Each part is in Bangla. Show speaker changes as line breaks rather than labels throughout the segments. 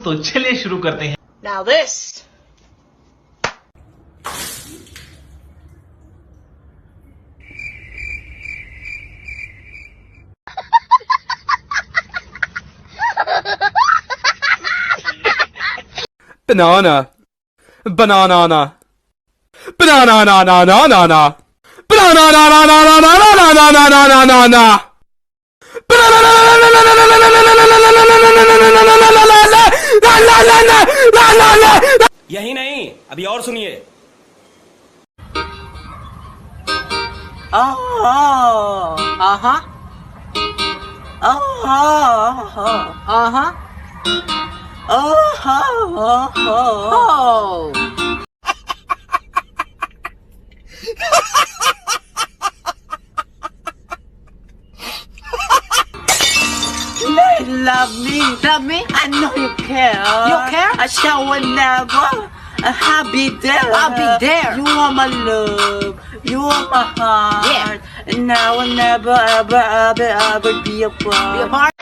तो चलिए शुरू करते हैं।
Now this.
Banana. Banana. Banana na na na na na. Banana na na na na na na na na na na na na. Banana na na na na na na na na na na na.
यही नहीं, अभी और सुनिए।
Uh-huh. Oh. Love me. Love me? I know you care. You care? I shall never. I'll be there. I'll be there. You are my love. You are my heart. Yeah. And I will never, ever be apart. Be apart?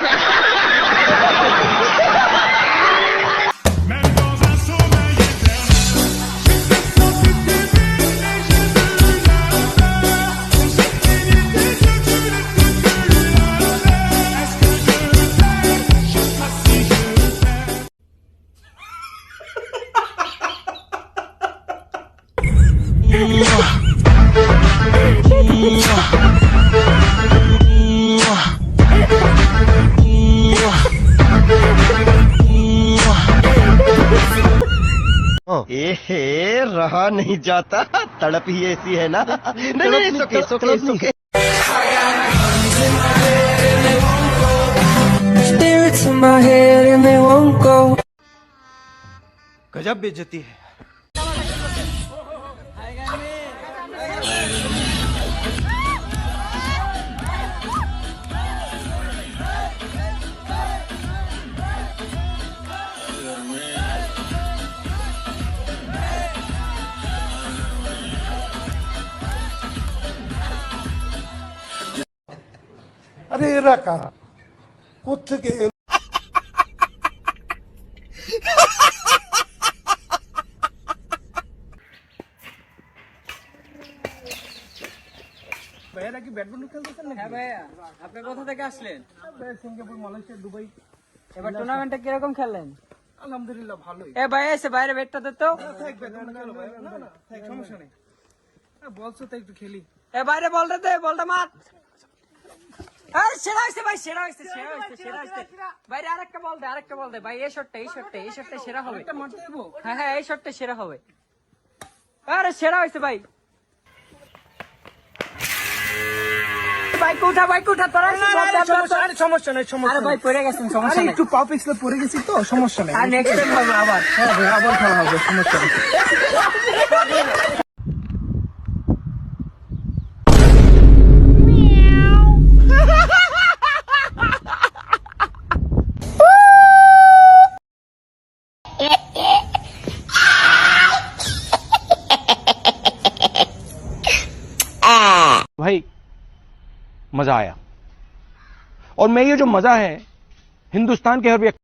रहा नहीं जाता, तड़प ही ऐसी है ना। नहीं, सुखे।
Spirits in my head and they won't go.
गजब बेइज्जती है।
আরে এরা কারা, কোত্থেকে
ভাইয়া কি ব্যাডমিন্টন খেলতেছেন নাকি? হ্যাঁ ভাইয়া, আপনি কোথা থেকে আসলেন? Singapore, Malaysia, Dubai. এবার টুর্নামেন্টে কিরকম খেললেন? আলহামদুলিল্লাহ ভালোই। ভাইয়া এসে বাইরে ব্যাটটা দে তো। সমস্যা নেই, বলছো তো একটু খেলি। বাইরে বলটা দে, বলটা মার। সেরা হয়েছে ভাই, সেরা হয়েছে। বাইরে আরেকটা বল দে ভাই। এই শটটা সেরা হবে। হ্যাঁ এই শটটা সেরা হবে। আরে সেরা হয়েছে ভাই। সমস্যা নেই। ভাই পড়ে গেছেন, সমস্যা নেই। একটু পা পিছলে পড়ে গেছি তো, সমস্যা নেই। আর নেক্সট টাইম হবে আবার। হ্যাঁ ভাই, আবার খেলা হবে, সমস্যা নেই।
भाई मजा आया, और मैं ये जो मजा है हिंदुस्तान के हर व्यक्ति